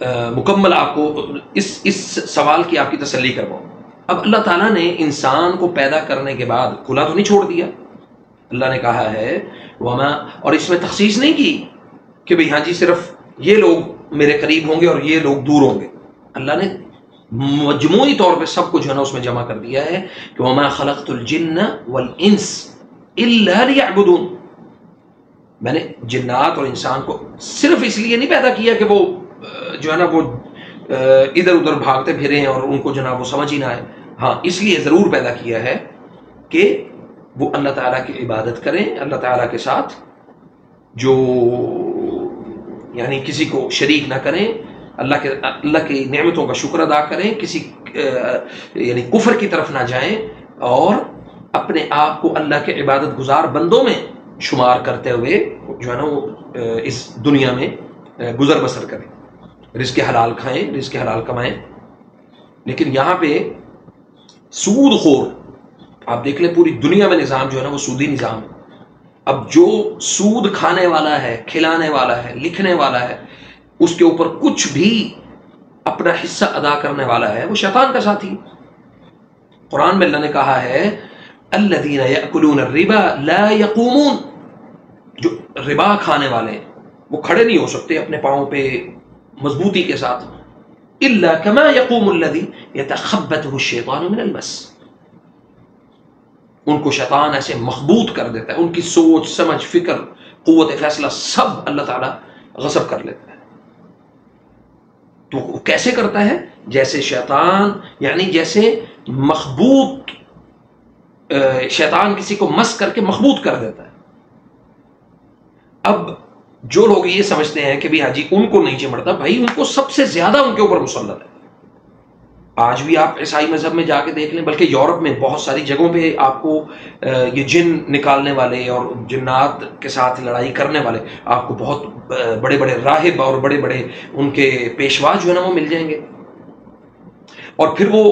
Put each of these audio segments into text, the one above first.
مکمل آپ کو اس سوال کی آپ کی تسلی کرواؤں. اب اللہ تعالیٰ نے انسان کو پیدا کرنے کے بعد کھلا تو نہیں چھوڑ دیا. اللہ نے کہا ہے وما، اور اس میں تخصیص نہیں کی کہ بھئی ہاں جی صرف یہ لوگ میرے قریب ہوں گے اور یہ لوگ دور ہوں گے. اللہ نے مجموعی طور پہ سب کو جو ہے نا اس میں جمع کر دیا ہے کہ وما خلقت الجن والانس الا لیعبدون. میں نے جنات اور انسان کو صرف اس لیے نہیں پیدا کیا کہ وہ جو ہے نا وہ ادھر ادھر بھاگتے پھریں اور ان کو جو ہے وہ سمجھ ہی نہ آئے. ہاں اس لیے ضرور پیدا کیا ہے کہ وہ اللہ تعالیٰ کی عبادت کریں، اللہ تعالیٰ کے ساتھ جو یعنی کسی کو شریک نہ کریں، اللہ کی نعمتوں کا شکر ادا کریں، کسی یعنی کفر کی طرف نہ جائیں، اور اپنے آپ کو اللہ کے عبادت گزار بندوں میں شمار کرتے ہوئے جو ہے نا وہ اس دنیا میں گزر بسر کریں، رزق حلال کھائیں، رزق حلال کمائیں. لیکن یہاں پہ سود خور، آپ دیکھ لیں پوری دنیا میں نظام جو ہے نا وہ سودی نظام ہے. اب جو سود کھانے والا ہے، کھلانے والا ہے، لکھنے والا ہے، اس کے اوپر کچھ بھی اپنا حصہ ادا کرنے والا ہے، وہ شیطان کا ساتھی. قرآن میں اللہ نے کہا ہے الذین یأکلون الربا لا یقومون، جو ربا کھانے والے ہیں وہ کھڑے نہیں ہو سکتے اپنے پاؤں پہ مضبوطی کے ساتھ. الا کما یقوم الذی یتخبطہ الشیطان من المس، ان کو شیطان ایسے مخبوط کر دیتا ہے، ان کی سوچ سمجھ فکر قوت فیصلہ سب اللہ تعالیٰ غصب کر لیتا ہے. تو وہ کیسے کرتا ہے؟ جیسے شیطان، یعنی جیسے مخبوط، شیطان کسی کو مس کر کے مخبوط کر دیتا ہے. اب جو لوگ یہ سمجھتے ہیں کہ بھی ہاں جی ان کو نہیں چمڑتا، بھائی ان کو سب سے زیادہ ان کے اوپر مسلط ہے. آج بھی آپ عیسائی مذہب میں جا کے دیکھ لیں، بلکہ یورپ میں بہت ساری جگہوں پہ آپ کو یہ جن نکالنے والے اور جنات کے ساتھ لڑائی کرنے والے آپ کو بہت بڑے بڑے راہب اور بڑے بڑے ان کے پیشوا جو ہے نا وہ مل جائیں گے. اور پھر وہ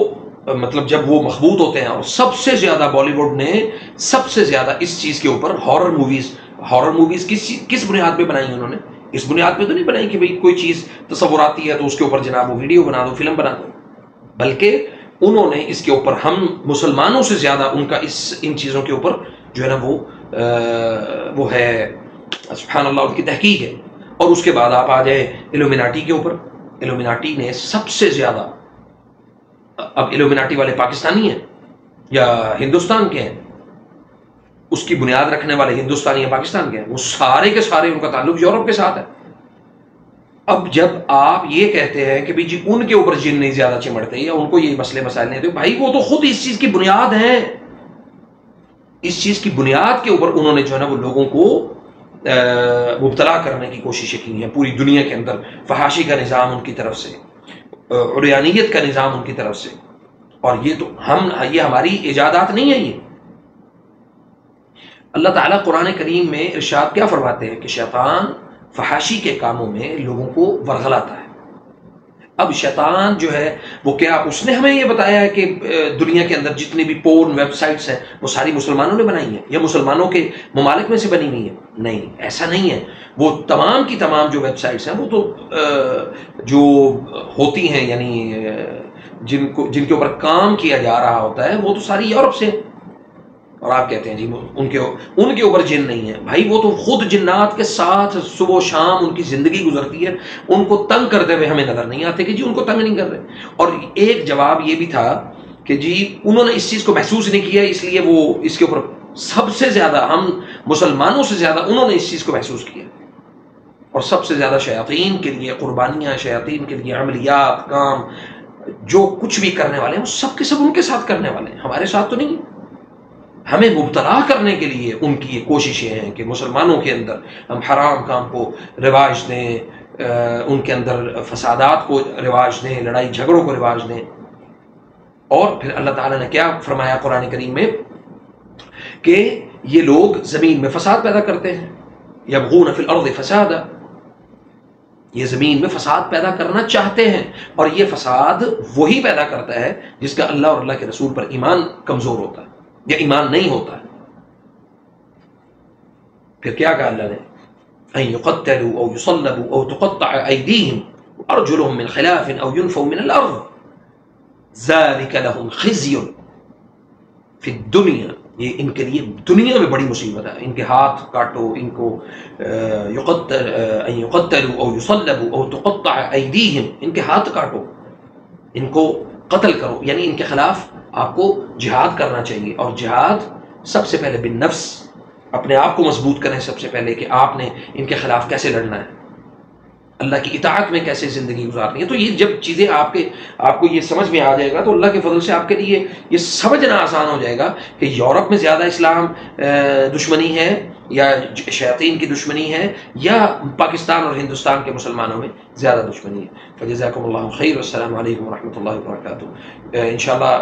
مطلب جب وہ مخبوط ہوتے ہیں، اور سب سے زیادہ بالی ووڈ نے سب سے زیادہ اس چیز کے اوپر ہارر موویز کس بنیاد پہ بنائی انہوں نے؟ اس بنیاد پہ تو نہیں بنائی کہ بھئی کوئی چیز تصور آتی ہے تو اس کے اوپر جناب وہ ویڈیو بنا دو، فلم بنا دو، بلکہ انہوں نے اس کے اوپر ہم مسلمانوں سے زیادہ ان کا ان چیزوں کے اوپر جو ہے نا وہ ہے سبحان اللہ ان کی تحقیق ہے. اور اس کے بعد آپ آ جائے ایلومیناٹی کے اوپر. ایلومیناٹی نے سب سے زیادہ، اب ایلومیناٹی والے پاکستانی ہیں یا ہندوستان کے ہیں، اس کی بنیاد رکھنے والے ہندوستانی یا پاکستان کے ہیں، وہ سارے کے سارے ان کا تعلق یورپ کے ساتھ ہے. اب جب آپ یہ کہتے ہیں کہ جی ان کے اوپر جن نہیں زیادہ چمڑتے یا ان کو یہ مسئلے مسائل نہیں، تو بھائی وہ تو خود اس چیز کی بنیاد ہیں. اس چیز کی بنیاد کے اوپر انہوں نے جو ہے نا وہ لوگوں کو مبتلا کرنے کی کوششیں کی ہیں. پوری دنیا کے اندر فحاشی کا نظام ان کی طرف سے، عریانیت کا نظام ان کی طرف سے. اور یہ تو یہ ہماری ایجادات نہیں ہیں. یہ اللہ تعالیٰ قرآن کریم میں ارشاد کیا فرماتے ہیں کہ شیطان فحاشی کے کاموں میں لوگوں کو ورغلاتا ہے. اب شیطان جو ہے وہ کیا اس نے ہمیں یہ بتایا ہے کہ دنیا کے اندر جتنی بھی پورن ویب سائٹس ہیں وہ ساری مسلمانوں نے بنائی ہیں یا مسلمانوں کے ممالک میں سے بنی ہوئی ہیں؟ نہیں، ایسا نہیں ہے. وہ تمام کی تمام جو ویب سائٹس ہیں وہ تو جو ہوتی ہیں یعنی جن کے اوپر کام کیا جا رہا ہوتا ہے وہ تو ساری یورپ سے. اور آپ کہتے ہیں جی ان کے اوپر جن نہیں ہے. بھائی وہ تو خود جنات کے ساتھ صبح و شام ان کی زندگی گزرتی ہے، ان کو تنگ کرتے ہوئے ہمیں نظر نہیں آتے کہ جی ان کو تنگ نہیں کر رہے. اور ایک جواب یہ بھی تھا کہ جی انہوں نے اس چیز کو محسوس نہیں کیا، اس لیے وہ اس کے اوپر سب سے زیادہ، ہم مسلمانوں سے زیادہ انہوں نے اس چیز کو محسوس کیا. اور سب سے زیادہ شیاطین کے لیے قربانیاں، شیاطین کے لیے عملیات، کام جو کچھ بھی کرنے والے ہیں وہ سب کے سب ان کے ساتھ کرنے والے ہیں، ہمارے ساتھ تو نہیں. ہمیں مبتلا کرنے کے لیے ان کی یہ کوششیں ہیں کہ مسلمانوں کے اندر ہم حرام کام کو رواج دیں، ان کے اندر فسادات کو رواج دیں، لڑائی جھگڑوں کو رواج دیں. اور پھر اللہ تعالیٰ نے کیا فرمایا قرآن کریم میں کہ یہ لوگ زمین میں فساد پیدا کرتے ہیں. یبغون فی الارض فسادا، یہ زمین میں فساد پیدا کرنا چاہتے ہیں. اور یہ فساد وہی پیدا کرتا ہے جس کا اللہ اور اللہ کے رسول پر ایمان کمزور ہوتا ہے یا ایمان نہیں ہوتا ہے. پھر کیا کہا اللہ نے؟ ان یقتلوا او یصلبوا او تقطع ایدیہم أرجلهم من خلاف أو ينفوا من الأرض ذلك لهم خزي في الدنيا. یہ ان کے لیے دنیا میں بڑی مصیبت ہے. ان کے ہاتھ کاٹو، ان کو يقتلوا أو يصلبوا أو تقطع أيديهم، ان کے ہاتھ کاٹو، ان کو قتل کرو. یعنی ان کے خلاف آپ کو جہاد کرنا چاہیے. اور جہاد سب سے پہلے بالنفس، اپنے آپ کو مضبوط کریں سب سے پہلے کہ آپ نے ان کے خلاف کیسے لڑنا ہے، اللہ کی اطاعت میں کیسے زندگی گزارنی ہے. تو یہ جب چیزیں آپ کو یہ سمجھ میں آ جائے گا تو اللہ کے فضل سے آپ کے لیے یہ سمجھنا آسان ہو جائے گا کہ یورپ میں زیادہ اسلام دشمنی ہے یا شیاطین کی دشمنی ہے یا پاکستان اور ہندوستان کے مسلمانوں میں زیادہ دشمنی ہے. فجزاکم اللہ خیر، والسلام علیکم ورحمۃ اللہ وبرکاتہ. انشاءاللہ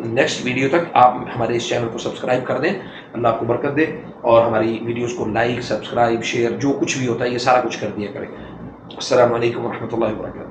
نیکسٹ ویڈیو تک آپ ہمارے اس چینل کو سبسکرائب کر دیں. اللہ آپ کو برکت دے، اور ہماری ویڈیوز کو لائک، سبسکرائب، شیئر، جو کچھ بھی ہوتا ہے یہ سارا کچھ کر دیا کریں. السلام علیکم ورحمۃ اللہ وبرکاتہ.